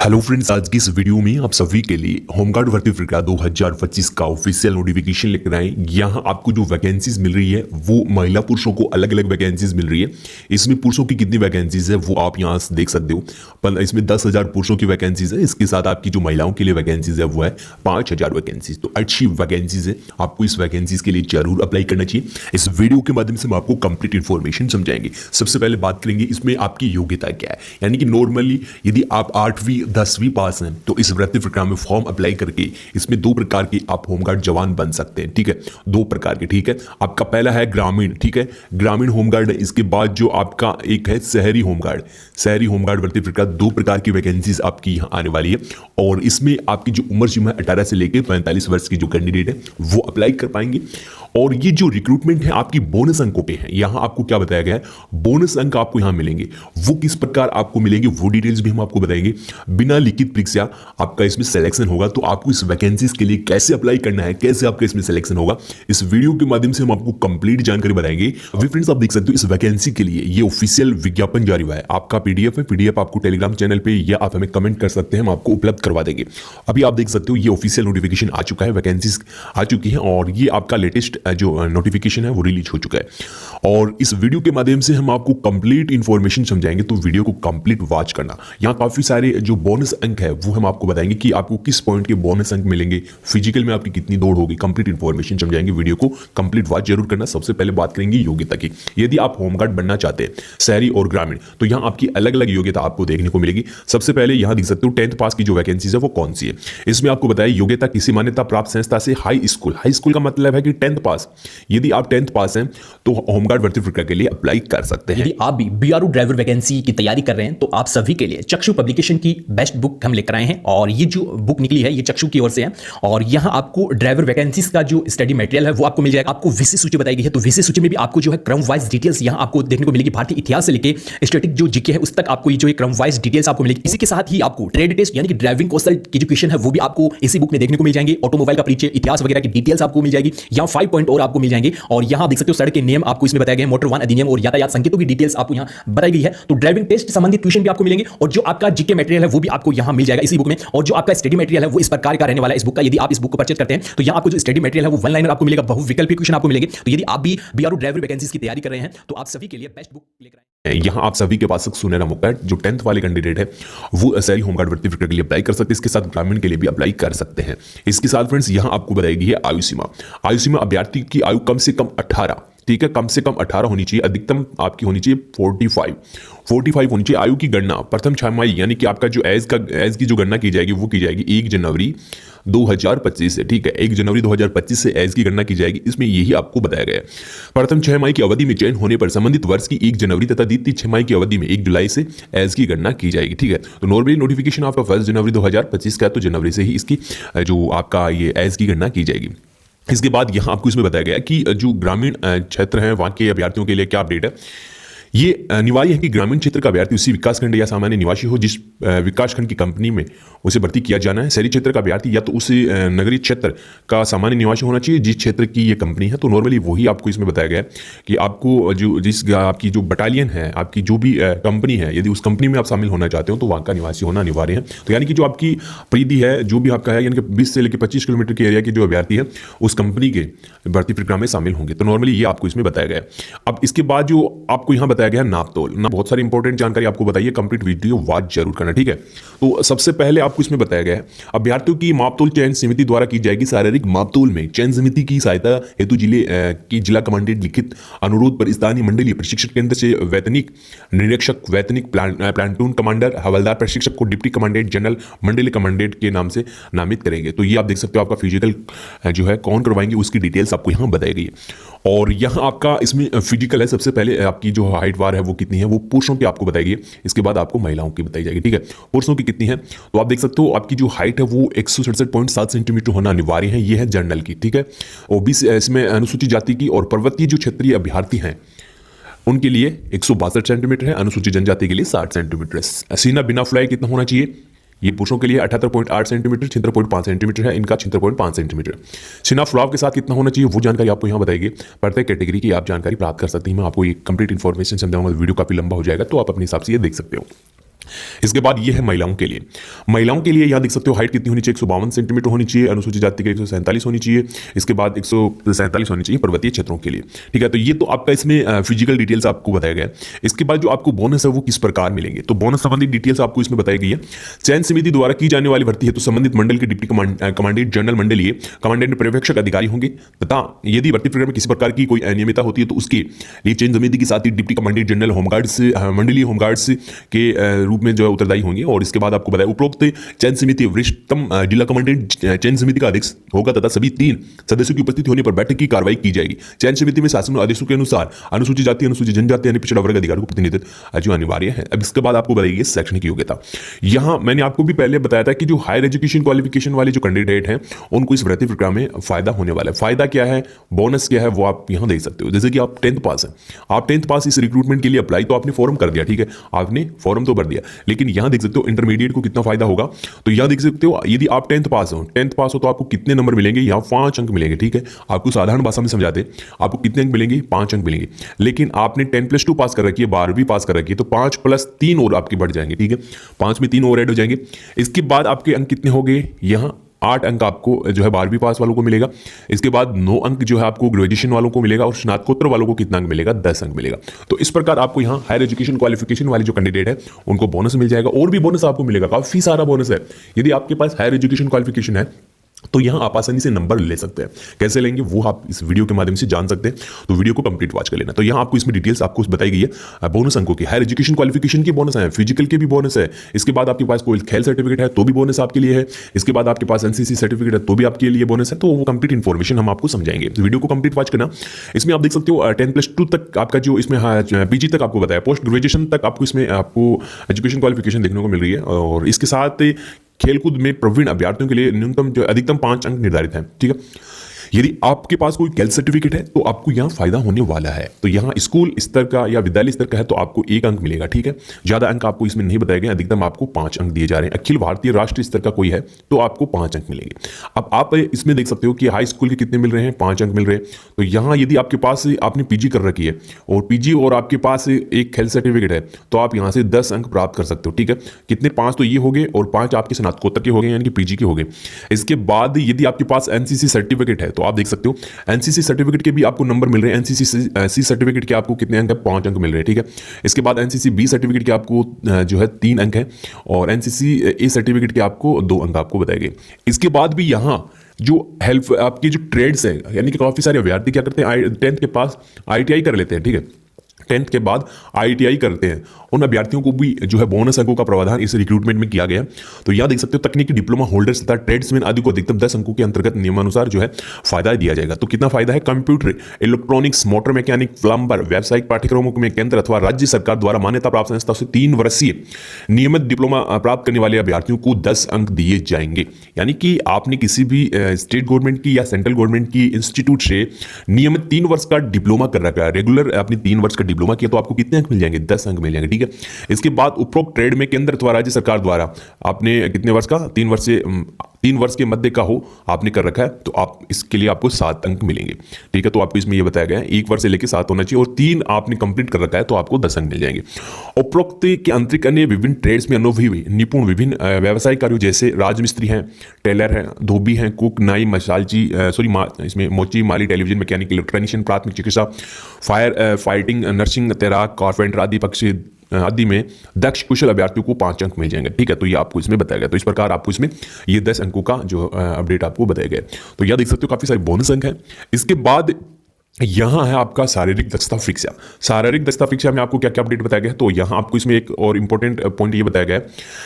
Hello friends, आज की इस वीडियो में आप सभी के लिए होमगार्ड भर्ती प्रक्रिया 2025 का ऑफिशियल नोटिफिकेशन लेकर आए। यहाँ आपको जो वैकेंसीज मिल रही है वो महिला पुरुषों को अलग अलग वैकेंसीज मिल रही है। इसमें पुरुषों की कितनी वैकेंसीज है वो आप यहाँ से देख सकते हो। पर इसमें 10,000 पुरुषों की वैकेंसीज है। इसके साथ आपकी जो महिलाओं के लिए वैकेंसीज है वो है 5,000 वैकेंसीज। तो अच्छी वैकेंसीज है, आपको इस वैकेंसीज के लिए जरूर अप्लाई करना चाहिए। इस वीडियो के माध्यम से हम आपको कंप्लीट इन्फॉर्मेशन समझाएंगे। सबसे पहले बात करेंगे इसमें आपकी योग्यता क्या है, यानी कि नॉर्मली यदि आप 8वीं 10वीं पास हैं तो इस भर्ती प्रक्रिया में फॉर्म अप्लाई करके इसमें 2 प्रकार के आप होमगार्ड जवान बन सकते हैं। ठीक है, 2 प्रकार के। ठीक है, आपका पहला है ग्रामीण। ठीक है, ग्रामीण होमगार्ड है। इसके बाद जो आपका एक है शहरी होमगार्ड। शहरी होमगार्ड भर्ती प्रक्रिया 2 प्रकार की वैकेंसीज आपकी यहाँ आने वाली है और इसमें आपकी जो उम्र सीमा है 18 से लेकर 45 वर्ष की जो कैंडिडेट है वो अप्लाई कर पाएंगे। और ये जो रिक्रूटमेंट है आपकी बोनस अंकों पे है। यहां आपको क्या बताया गया है, बोनस अंक आपको यहां मिलेंगे। वो किस प्रकार आपको मिलेंगे वो डिटेल्स भी हम आपको बताएंगे। बिना लिखित परीक्षा आपका इसमें सिलेक्शन होगा। तो आपको इस वैकेंसीज के लिए कैसे अप्लाई करना है, कैसे आपका इसमें सिलेक्शन होगा, इस वीडियो के माध्यम से हम आपको कंप्लीट जानकारी बताएंगे। अभी फ्रेंड्स आप देख सकते हो इस वैकेंसी के लिए ये ऑफिशियल विज्ञापन जारी हुआ है। आपका पीडीएफ है, पीडीएफ आपको टेलीग्राम चैनल पे या आप हमें कमेंट कर सकते हैं, हम आपको उपलब्ध करवा देंगे। अभी आप देख सकते हो ये ऑफिशियल नोटिफिकेशन आ चुका है, वैकेंसीज आ चुकी है और ये आपका लेटेस्ट जो नोटिफिकेशन है वो रिलीज हो चुका है। और इस वीडियो के माध्यम से हम आपको कंप्लीट इंफॉर्मेशन समझाएंगे, तो वीडियो को कंप्लीट वॉच करना। यहाँ काफी सारे जो बोनस अंक है वो हम आपको बताएंगे कि आपको किस पॉइंट के बोनस अंक मिलेंगे, फिजिकल में आपकी कितनी दौड़ होगी, कंप्लीट इंफॉर्मेशन समझाएंगे। वीडियो को कंप्लीट वॉच जरूर करना। सबसे पहले बात करेंगे योग्यता की। यदि आप होमगार्ड बनना चाहते हैं शहरी और ग्रामीण, तो यहाँ आपकी अलग अलग योग्यता आपको देखने को मिलेगी। सबसे पहले यहाँ देख सकते हो 10th पास की जो वैकेंसीज है वो कौन सी है। इसमें आपको बताया योग्यता किसी मान्यता प्राप्त संस्था से हाई स्कूल। हाई स्कूल का मतलब है कि 10th पास। यदि आप 10th पास हैं तो होमगार्ड भर्ती प्रक्रिया के लिए अप्लाई कर सकते हैं। यदि आप भी बीआरओ ड्राइवर वैकेंसी की तैयारी कर रहे हैं तो आप सभी के लिए चक्षु पब्लिकेशन की बेस्ट बुक हम लेकर आए हैं और ये जो बुक निकली है ये चक्षु की ओर से है। और यहां आपको ड्राइवर वैकेंसीज का जो स्टडी मटेरियल है वो आपको मिल जाएगा। आपको विशेष सूची बताई गई है, तो विशेष सूची में भी आपको जो है क्रम वाइज डिटेल्स यहां आपको देखने को मिलेगी। भारतीय इतिहास से लेके स्टैटिक जो जीके है उस तक आपको ये जो क्रम वाइज डिटेल्स आपको मिलेगी। इसी के साथ ही आपको ट्रेड टेस्ट यानी कि ड्राइविंग कौशल की एजुकेशन है वो भी आपको इसी बुक में देखने को मिल जाएंगे। ऑटोमोबाइल का परिचय, इतिहास वगैरह की डिटेल्स आपको मिल जाएगी। यहाँ 5 पॉइंट और आपको मिल जाएंगे। और यहाँ देख सकते हो सड़क के नियम आपको इसमें बताया गया है, मोटर वाहन अधिनियम और यातायात संकेतों की डिटेल्स आपको यहाँ बताई गई है। तो ड्राइविंग टेस्ट संबंधित ट्यूशन भी आपको मिलेंगे और जो आपका जीके मटेरियल है वो भी आपको यहाँ मिल जाएगा इसी बुक में। और जो आपका स्टडी मटेरियल है वो इस प्रकार का रहने वाला है इस बुक का। यदि आप इस बुक को परचेज करते हैं तो यहाँ आपको जो स्टडी मटेरियल है वो 1 लाइनर आपको मिलेगा, बहुविकल्पी क्वेश्चन आपको मिलेंगे। तो यदि आप भी बीआरओ ड्राइवर वैकेंसीज की तैयारी कर रहे हैं तो आप सभी के लिए बेस्ट बुक लेकर आए। यहाँ आप सभी के पास एक सुनहरा मौका है। जो 10th वाले कैंडिडेट है वो शहरी होमगार्ड भर्ती प्रक्रिया के लिए अप्लाई कर सकते हैं। इसके साथ ग्रामीण के लिए भी अप्लाई कर सकते हैं। इसके साथ फ्रेंड्स यहाँ आपको बताई गई है आयु सीमा। आयु सीमा अभ्यर्थी की आयु कम से कम 18, ठीक है, कम से कम 18 होनी चाहिए। अधिकतम आपकी होनी चाहिए 45 होनी चाहिए। आयु की गणना प्रथम छमाही यानी कि आपका जो एज की जो गणना की जाएगी वो की जाएगी 1 जनवरी 2025 से। ठीक है, 1 जनवरी 2025 से एज की गणना की जाएगी। इसमें यही आपको बताया गया है। प्रथम 6 माह की अवधि में चयन होने पर संबंधित वर्ष की 1 जनवरी तथा द्वितीय 6 माह की अवधि में 1 जुलाई से एज की गणना की जाएगी। ठीक है, तो नॉर्मली नोटिफिकेशन आपका 1 जनवरी 2025 का है, तो जनवरी से ही इसकी जो आपका ये एज की गणना की जाएगी। इसके बाद यहाँ आपको इसमें बताया गया कि जो ग्रामीण क्षेत्र हैं वहाँ के अभ्यर्थियों के लिए क्या अपडेट है। ये अनिवार्य है कि ग्रामीण क्षेत्र का अभ्यर्थी उसी विकासखंड या सामान्य निवासी हो जिस विकासखंड की कंपनी में उसे भर्ती किया जाना है। शहरी क्षेत्र का अभ्यर्थी या तो उस नगरीय क्षेत्र का सामान्य निवासी होना चाहिए जिस क्षेत्र की ये कंपनी है। तो नॉर्मली वही आपको इसमें बताया गया है कि आपको जो जिस आपकी जो बटालियन है, आपकी जो भी कंपनी है, यदि उस कंपनी में आप शामिल होना चाहते हो तो वहाँ का निवासी होना अनिवार्य है। तो यानी कि जो आपकी परिधि है, जो भी आपका है, यानी कि 20 से लेकर 25 किलोमीटर के एरिया के जो अभ्यर्थी है उस कंपनी के भर्ती प्रक्रिया में शामिल होंगे। तो नॉर्मली ये आपको इसमें बताया गया है। अब इसके बाद जो आपको यहाँ बताया गया है नापतोल, बहुत सारी इंपॉर्टेंट जानकारी आपको बताइए, कंप्लीट वीडियो वॉच जरूर करना। ठीक है, तो सबसे पहले आपको इसमें बताया गया है अभ्यर्थियों की मापतोल चयन समिति द्वारा की जाएगी। शारीरिक मापतोल में चयन समिति की सहायता हेतु जिला कमांडेंट लिखित अनुरोध पर स्थानीय मंडलीय प्रशिक्षण केंद्र से वैतनिक निरीक्षक, वैतनिक प्लाटून कमांडर, हवलदार प्रशिक्षक को डिप्टी कमांडेंट जनरल मंडलीय कमांडेंट के नाम से नामित करेंगे। तो ये आप देख सकते हो आपका फिजिकल जो है कौन करवाएंगे उसकी डिटेल्स आपको यहाँ बताई गई है। और यहाँ आपका इसमें फिजिकल है। सबसे पहले आपकी जो हाइट वार है वो कितनी है वो पुरुषों की आपको बताएगी। इसके बाद आपको महिलाओं की बताई जाएगी। ठीक है, पुरुषों की कितनी है तो आप देख सकते हो आपकी जो हाइट है वो 167.7 सेंटीमीटर होना अनिवार्य है। ये है जनरल की। ठीक है, ओबीसी इसमें अनुसूचित जाति की और पर्वतीय जो क्षेत्रीय अभ्यर्थी हैं उनके लिए 162 सेंटीमीटर है। अनुसूचित जनजाति के लिए 60 सेंटीमीटर है। सीना बिना फ्लाई कितना होना चाहिए, ये पुरुषों के लिए 78.8 सेंटीमीटर, 76.5 सेंटीमीटर है, इनका 76.5 सेंटीमीटर। सिना फुलाव के साथ कितना होना चाहिए वो जानकारी आपको यहाँ बताएगी। प्रत्येक कैटेगरी की आप जानकारी प्राप्त कर सकते हैं। मैं आपको ये कंप्लीट इन्फॉर्मेशन समझाऊंगा, वीडियो काफी लंबा हो जाएगा तो आप अपने हिसाब से ये देख सकते हो। इसके बाद ये है महिलाओं के लिए। महिलाओं के लिए यहाँ देख सकते हो हाइट कितनी होनी चाहिए, 152 सेंटीमीटर होनी चाहिए, अनुसूचित जाति के 147 होनी चाहिए, इसके बाद 147 होनी चाहिए पर्वतीय क्षेत्रों के लिए। ठीक है, तो ये तो आपका इसमें फिजिकल डिटेल्स आपको बताया गया है। इसके बाद जो आपको बोनस है वो किस प्रकार मिलेंगे, तो बोनस संबंधित डिटेल्स आपको इसमें बताई गई है। चयन समिति द्वारा की जाने वाली भर्ती है तो संबंधित मंडल के डिप्टी कमांडेंट जनरल मंडलीय कमांडेंट पर्यवेक्षक अधिकारी होंगे, तथा यदि भर्ती प्रक्रिया में किसी प्रकार की कोई अनियमितता होती है तो उसके लिए चयन समिति के साथ ही डिप्टी कमांडेंट जनरल होमगार्ड्स मंडलीय होमगार्ड्स के रूप में जो है उत्तरदायी होंगे। और इसके बाद आपको बताया उपरोक्त चयन समिति वरिष्ठतम जिला कमांडेंट चयन समिति का अध्यक्ष होगा तथा सभी 3 सदस्यों की उपस्थिति होने पर बैठक की कार्रवाई की जाएगी। चयन समिति में शासन आदेशों के अनुसार अनुसूचित जाति, अनुसूचित जनजाति यानी पिछड़ा वर्ग अधिकारियों को प्रतिनिधित्व जो अनिवार्य है। अब इसके बाद आपको बताइए शैक्षणिक योग्यता। यहां मैंने आपको भी पहले बताया था कि जो हायर एजुकेशन क्वालिफिकेशन वाले जो कैंडिडेट हैं उनको इस भर्ती प्रक्रिया में फायदा होने वाला है। फायदा क्या है, बोनस क्या है, वो आप यहां देख सकते हो। जैसे कि आप 10th पास है, आप 10th पास इस रिक्रूटमेंट के लिए अप्लाई तो आपने फॉर्म कर दिया, ठीक है, आपने फॉर्म तो भर दिया, लेकिन यहां देख सकते हो इंटरमीडिएट को कितना फायदा होगा। तो यहां देख सकते हो यदि आप 10th पास हो तो आपको कितने नंबर मिलेंगे, यहां 5 अंक मिलेंगे। ठीक है, आपको साधारण भाषा में समझाते आपको कितने अंक मिलेंगे, 5 अंक मिलेंगे। लेकिन आपने 10+2 पास कर रखी है, 12वीं पास कर रखी है, तो 5 + 3 और आपके बढ़ जाएंगे। ठीक है, 5 में 3 और ऐड हो जाएंगे। इसके बाद आपके अंक कितने हो गए, यहां 8 अंक आपको जो है 12वीं पास वालों को मिलेगा। इसके बाद 9 अंक जो है आपको ग्रेजुएशन वालों को मिलेगा, और स्नातकोत्तर वालों को कितना अंक मिलेगा, 10 अंक मिलेगा। तो इस प्रकार आपको यहाँ हायर एजुकेशन क्वालिफिकेशन वाले जो कैंडिडेट है उनको बोनस मिल जाएगा। और भी बोनस आपको मिलेगा, काफी सारा बोनस है। यदि आपके पास हायर एजुकेशन क्वालिफिकेशन है तो यहां आप आसानी से नंबर ले सकते हैं। कैसे लेंगे वो आप इस वीडियो के माध्यम से जान सकते हैं, तो वीडियो को कंप्लीट वॉच कर लेना। तो यहां आपको इसमें डिटेल्स आपको बताई गई है बोनस अंकों की। हायर एजुकेशन क्वालिफिकेशन की बोनस है, फिजिकल के भी बोनस है। इसके बाद आपके पास कोई खेल सर्टिफिकेट है तो भी बोनस आपके लिए है। इसके बाद आपके पास एनसीसी सर्टिफिकेट है तो भी आपके लिए बोनस है। तो वो कंप्लीट इन्फॉर्मेशन हम आपको समझाएंगे, तो वीडियो को कंप्लीट वॉच करना। इसमें आप देख सकते हो 10+2 तक आपका जो इसमें पीजी तक आपको बताया, पोस्ट ग्रेजुएशन तक आपको इसमें आपको एजुकेशन क्वालिफिकेशन देखने को मिल रही है। और इसके साथ खेलकूद में प्रवीण अभ्यर्थियों के लिए न्यूनतम जो अधिकतम 5 अंक निर्धारित हैं। ठीक है, यदि आपके पास कोई खेल सर्टिफिकेट है तो आपको यहां फायदा होने वाला है। तो यहां स्कूल स्तर का या विद्यालय स्तर का है तो आपको 1 अंक मिलेगा। ठीक है, ज्यादा अंक आपको इसमें नहीं बताए गए, अधिकतम आपको 5 अंक दिए जा रहे हैं। अखिल भारतीय राष्ट्रीय स्तर का कोई है तो आपको 5 अंक मिलेंगे। अब आप इसमें देख सकते हो कि हाई स्कूल के कितने मिल रहे हैं, 5 अंक मिल रहे हैं। तो यहां यदि आपके पास आपने पीजी कर रखी है और पीजी और आपके पास एक खेल सर्टिफिकेट है तो आप यहां से 10 अंक प्राप्त कर सकते हो। ठीक है, कितने, 5 तो ये हो गए और 5 आपके स्नातकोत्तर के हो गए यानी कि पीजी के हो गए। इसके बाद यदि आपके पास एनसीसी सर्टिफिकेट है तो आप देख सकते हो एनसीसी सर्टिफिकेट के भी आपको नंबर मिल रहे हैं। एनसीसी सी सर्टिफिकेट के आपको कितने अंक है, 5 अंक मिल रहे हैं। ठीक है, इसके बाद एनसीसी बी सर्टिफिकेट के आपको जो है 3 अंक है, और एनसीसी ए सर्टिफिकेट के आपको 2 अंक आपको बताए गए। इसके बाद भी यहाँ जो हेल्प आपकी जो ट्रेड्स है, यानी कि काफी सारे अभ्यर्थी क्या करते हैं, 10th के पास ITI कर लेते हैं। ठीक है, 10th के बाद ITI करते हैं, उन अभ्यर्थियों को भी जो है बोनस अंकों का प्रावधान इस रिक्रूटमेंट में किया गया। तो यहां देख सकते हो तकनीकी डिप्लोमा होल्डर्स तथा ट्रेड्समैन आदि को अधिकतम 10 अंकों के अंतर्गत नियमानुसार जो है फायदा दिया जाएगा। तो कितना फायदा है, computer, electronics, motor mechanic, plumber, व्यावसायिक पाठ्यक्रमों में केंद्र अथवा राज्य सरकार द्वारा मान्यता प्राप्त संस्था से 3 वर्षीय नियमित डिप्लोमा प्राप्त करने वाले अभ्यर्थियों को 10 अंक दिए जाएंगे। यानी कि आपने किसी भी स्टेट गवर्नमेंट की या सेंट्रल गवर्नमेंट की इंस्टीट्यूट से नियमित 3 वर्ष का डिप्लोमा कर रखा है, रेगुलर आपने 3 वर्ष का डिप्लोमा किया तो आपको कितने अंक मिल जाएंगे, 10 अंक मिल जाएंगे। ठीक है, इसके बाद उपरोक्त ट्रेड में केंद्र अथवा राज्य सरकार द्वारा आपने कितने वर्ष का, 3 वर्ष के मध्य का हो आपने कर रखा है तो आप इसके लिए आपको 7 अंक मिलेंगे। ठीक है, तो आपको इसमें यह बताया गया है 1 वर्ष से लेकर 7 होना चाहिए, और 3 आपने कंप्लीट कर रखा है तो आपको 10 अंक मिल जाएंगे। उपरोक्त के अंतरिक अन्य विभिन्न ट्रेड्स में अनुभवी निपुण विभिन्न व्यवसायिक कार्यों जैसे राजमिस्त्री हैं, टेलर हैं, धोबी हैं, कुक, नाई, मसालची इसमें मोची, माली, टेलीविजन मैकेनिक, इलेक्ट्रॉनिशियन, प्राथमिक चिकित्सा, फायर फाइटिंग, नर्सिंग, तैराक, कारपेंटर आदि पक्ष आदि में दक्ष कुशल अभ्यर्थियों को 5 अंक मिल जाएंगे। ठीक है, तो ये आपको इसमें बताया गया। तो इस प्रकार आपको इसमें ये 10 अंकों का जो अपडेट आपको बताया गया। तो यह देख सकते हो काफी सारे बोनस अंक है। इसके बाद यहां है आपका शारीरिक दक्षता परीक्षा। शारीरिक दक्षता परीक्षा में आपको क्या क्या अपडेट बताया गया है, तो यहां आपको इसमें एक और इंपॉर्टेंट पॉइंट ये बताया गया है,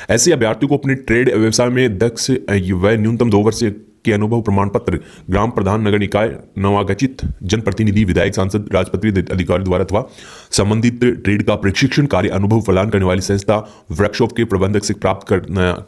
ऐसे अभ्यर्थियों को अपने ट्रेड व्यवसाय में दक्ष व न्यूनतम 2 वर्ष के अनुभव प्रमाण पत्र ग्राम प्रधान, नगर निकाय, नवागचित जनप्रतिनिधि, विधायक, सांसद, राजपत्रित अधिकारी द्वारा अथवा संबंधित ट्रेड का प्रशिक्षण कार्य अनुभव प्रदान करने वाली संस्था वर्कशॉप के प्रबंधक से प्राप्त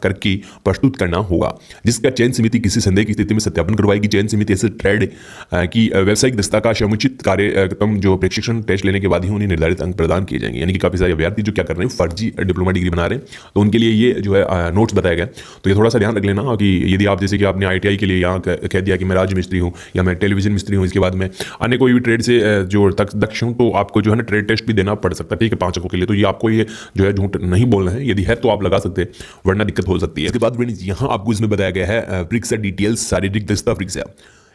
करके प्रस्तुत करना होगा, जिसका चयन समिति किसी संदेह की स्थिति में सत्यापन करवाएगी। चयन समिति ऐसे ट्रेड की व्यावसायिक दक्षता का समुचित कार्यक्रम जो प्रशिक्षण टेस्ट लेने के बाद ही उन्हें निर्धारित अंक प्रदान किए जाएंगे। यानी कि काफी सारे अभ्यर्थी जो क्या कर रहे हैं, फर्जी डिप्लोमा डिग्री बना रहे हैं, तो उनके लिए ये जो है नोट्स बताया गया। तो ये थोड़ा सा ध्यान रख लेना कि यदि आप जैसे कि आपने ITI के लिए यहाँ कह दिया कि मैं राज मिस्त्री हूँ या मैं टेलीविजन मिस्त्री हूँ, इसके बाद मैं अन्य कोई भी ट्रेड से जो दक्ष हूँ, तो आपको जो है ना ट्रेड टेस्ट भी देना पड़ सकता है, ठीक है, 5 अंकों के लिए। तो ये आपको ये जो है झूठ नहीं बोलना है, यदि है तो आप लगा सकते हैं, वरना दिक्कत हो सकती है। इसके बाद फ्रेंड्स यहाँ आपको इसमें बताया गया है परीक्षा डिटेल्स शारीरिक दक्षता परीक्षा।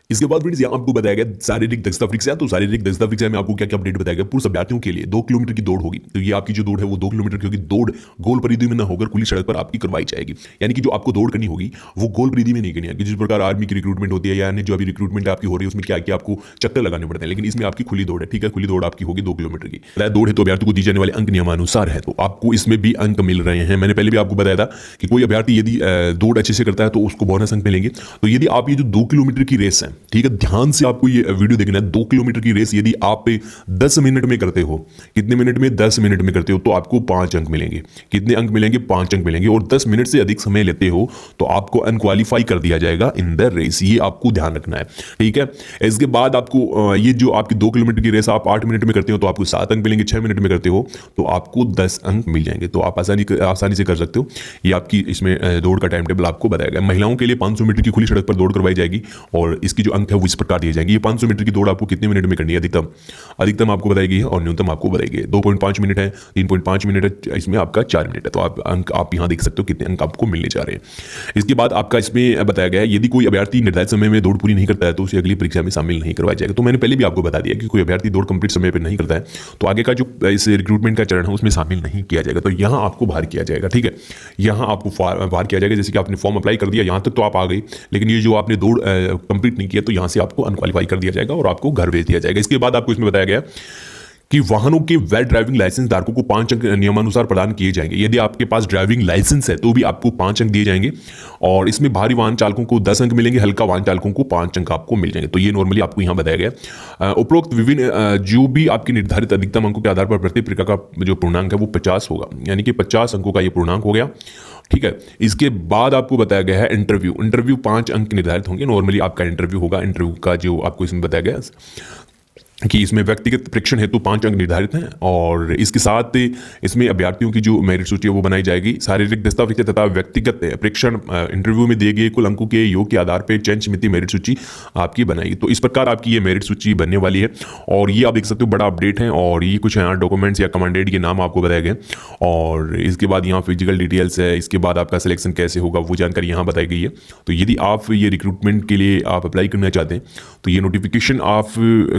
इसके बाद फ्रेंड्स यहाँ आपको बताया गया शारीरिक दक्षता परीक्षा। तो शारीरिक दक्षता परीक्षा में आपको क्या क्या अपडेट बताया गया, पुरुष अभ्यर्थियों के लिए 2 किलोमीटर की दौड़ होगी। तो ये आपकी जो दौड़ है वो 2 किलोमीटर की होगी। दौड़ गोल परिधि में न होकर खुली सड़क पर आपकी करवाई जाएगी, यानी कि जो आपको दौड़ करनी होगी वो गोल परिधि में नहीं करनी है। जिस प्रकार आर्मी की रिक्रूटमेंट होती है, यानी जो अभी रिक्रूटमेंट आपकी हो रही है उसमें क्या क्या आपको चक्कर लगाने पड़ते हैं, लेकिन इसमें आपकी खुली दौड़ है, ठीक है, खुली दौड़ आपकी होगी 2 किलोमीटर की। दौड़ है तो अभ्यर्थी को दी जाने वाले अंक नियमानुसार है, तो आपको इसमें भी अंक मिल रहे हैं। मैंने पहले भी आपको बताया था कि कोई अभ्यर्थी यदि दौड़ अच्छे से करता है तो उसको बोनस अंक मिलेंगे। तो यदि आप ये जो 2 किलोमीटर की रेस है, ठीक है, ध्यान से आपको ये वीडियो देखना है। 2 किलोमीटर की रेस यदि आप 10 मिनट में करते हो, कितने मिनट में, 10 मिनट में करते हो, तो आपको 5 अंक मिलेंगे। कितने अंक मिलेंगे? 5 अंक मिलेंगे। और 10 मिनट से अधिक समय लेते हो तो आपको अनक्वालिफाई कर दिया जाएगा इन द रेस। ये आपको ध्यान रखना है, ठीक है। इसके बाद आपको ये जो आपकी 2 किलोमीटर की रेस आप 8 मिनट में करते हो तो आपको 7 अंक मिलेंगे। 6 मिनट में करते हो तो आपको 10 अंक मिल जाएंगे। तो आप आसानी से कर सकते हो। ये आपकी इसमें दौड़ का टाइम टेबल आपको बताया गया। महिलाओं के लिए 500 मीटर की खुली सड़क पर दौड़ करवाई जाएगी और इसकी जो अंक है वो इस प्रकार दिए जाएंगे। ये 500 मीटर की दौड़ आपको कितने मिनट में करनी है? अधिकतम आपको बताई गई है और न्यूनतम आपको बताई गई है। 2.5 मिनट है, 3.5 मिनट है, इसमें आपका 4 मिनट है। तो आप यहाँ देख सकते हो कितने अंक आपको मिलने जा रहे हैं। इसके बाद आपका इसमें बताया गया है यदि कोई अभ्यर्थी निर्धारित समय में दौड़ पूरी नहीं करता है तो उसे अगली परीक्षा में शामिल नहीं करवाया जाएगा। तो मैंने पहले भी आपको बता दिया कि कोई अभ्यर्थी दौड़ कंप्लीट समय पर नहीं करता है तो आगे का जो इस रिक्रूटमेंट का चरण है उसमें शामिल नहीं किया जाएगा। तो यहाँ आपको बाहर किया जाएगा, ठीक है, यहाँ आपको बाहर किया जाएगा। जैसे कि आपने फॉर्म अप्लाई कर दिया, यहाँ तक तो आप आ गए, लेकिन ये जो आपने दौड़ कंप्लीट नहीं किया तो यहाँ से आपको अनक्वालिफाई कर दिया जाएगा और आपको घर भेज दिया जाएगा। इसके बाद आपको इसमें बताया गया कि वाहनों के वैध ड्राइविंग लाइसेंस धारकों को 5 अंक नियमानुसार प्रदान किए जाएंगे। यदि आपके पास ड्राइविंग लाइसेंस है तो भी आपको 5 अंक दिए जाएंगे और इसमें भारी वाहन चालकों को 10 अंक मिलेंगे, हल्का वाहन चालकों को 5 अंक आपको मिल जाएंगे। तो ये नॉर्मली आपको यहाँ बताया गया। उपरोक्त विभिन्न जो भी आपके निर्धारित अधिकतम अंकों के आधार पर प्रत्येक प्रकार का जो पूर्णांक है वो 50 होगा, यानी कि 50 अंकों का ये पूर्णांक हो गया, ठीक है। इसके बाद आपको बताया गया है इंटरव्यू 5 अंक निर्धारित होंगे। नॉर्मली आपका इंटरव्यू होगा। इंटरव्यू का जो आपको इसमें बताया गया कि इसमें व्यक्तिगत परीक्षण हेतु 5 अंक निर्धारित हैं और इसके साथ इसमें अभ्यर्थियों की जो मेरिट सूची है वो बनाई जाएगी। शारीरिक दक्षता परीक्षा तथा व्यक्तिगत परीक्षण इंटरव्यू में दिए गए कुल अंकों के योग के आधार पर चयन समिति मेरिट सूची आपकी बनाएगी। तो इस प्रकार आपकी ये मेरिट सूची बनने वाली है और ये आप देख सकते हो बड़ा अपडेट है। और ये कुछ यहाँ डॉक्यूमेंट्स या कमांडेड के नाम आपको बताए गए और इसके बाद यहाँ फिजिकल डिटेल्स है। इसके बाद आपका सिलेक्शन कैसे होगा वो जानकारी यहाँ बताई गई है। तो यदि आप ये रिक्रूटमेंट के लिए आप अप्लाई करना चाहते हैं तो ये नोटिफिकेशन आप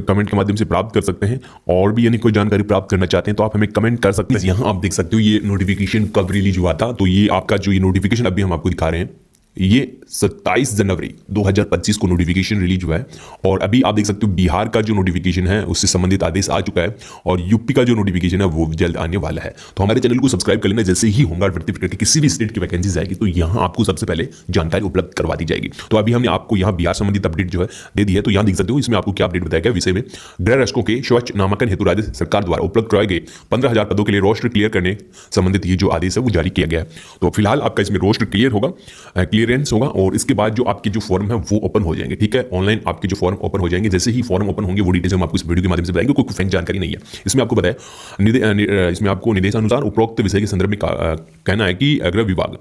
कमेंट के माध्यम से प्राप्त कर सकते हैं। और भी यानी कोई जानकारी प्राप्त करना चाहते हैं तो आप हमें कमेंट कर सकते हैं। यहाँ आप देख सकते हो ये नोटिफिकेशन कब रिलीज हुआ था। तो ये आपका जो ये नोटिफिकेशन अभी हम आपको दिखा रहे हैं ये 27 जनवरी 2025 को नोटिफिकेशन रिलीज हुआ है और अभी आप देख सकते हो बिहार का जो नोटिफिकेशन है उससे संबंधित आदेश आ चुका है और यूपी का जो नोटिफिकेशन है वो जल्द आने वाला है। तो हमारे चैनल को सब्सक्राइब कर लेना। जैसे ही होमगार्ड भर्ती प्रक्रिया की किसी भी स्टेट की वैकेंसी आएगी तो यहाँ आपको सबसे पहले जानकारी उपलब्ध करवा दी जाएगी। तो अभी हमने आपको यहाँ बिहार संबंधित अपडेट जो है दे दी है। तो यहाँ देख सकते हो इसमें आपको क्या अपडेट बताया गया विषय में। गृह रक्षकों के स्वच्छ नामांकन हेतु राज्य सरकार द्वारा उपलब्ध कराए गए 15,000 पदों के लिए रोस्टर क्लियर करने संबंधित ये जो आदेश है वो जारी किया गया है। तो फिलहाल आपका इसमें रोस्टर क्लियर होगा, क्लियरेंस होगा और इसके बाद जो आपके जो फॉर्म है वो ओपन हो जाएंगे, ठीक है। ऑनलाइन आपके जो फॉर्म ओपन हो जाएंगे। जैसे ही फॉर्म ओपन होंगे वो डिटेल्स हम आपको इस वीडियो के माध्यम से बताएंगे। कोई फेक जानकारी नहीं है इसमें। आपको बताया इसमें आपको निर्देशानुसार उपरोक्त विषय के संदर्भ में कहना है कि गृह विभाग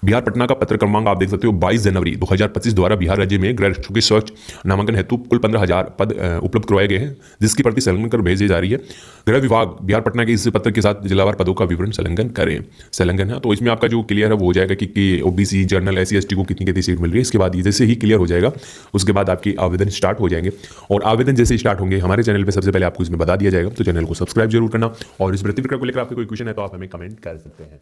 बिहार पटना का पत्र क्रमांक आप देख सकते हो 22 जनवरी 2025 द्वारा बिहार राज्य में गृह रक्षकों के स्वच्छ नामांकन हेतु कुल 15,000 पद उपलब्ध करवाए गए हैं, जिसकी प्रति संलग्न कर भेजी जा रही है। गृह विभाग बिहार पटना के इस पत्र के साथ जिलावार पदों का विवरण संलग्न है। तो इसमें आपका जो क्लियर है वो हो जाएगा कि ओबीसी जनरल SC/ST को कितनी सीट मिल रही है। इसके बाद जैसे ही क्लियर हो जाएगा उसके बाद आपकी आवेदन स्टार्ट हो जाएंगे और आवेदन जैसे स्टार्ट होंगे हमारे चैनल पे सबसे पहले आपको इसमें बता दिया जाएगा। तो चैनल को सब्सक्राइब जरूर करना और इस भर्ती प्रक्रिया को लेकर आपके कोई क्वेश्चन है तो आप हमें कमेंट कर सकते हैं।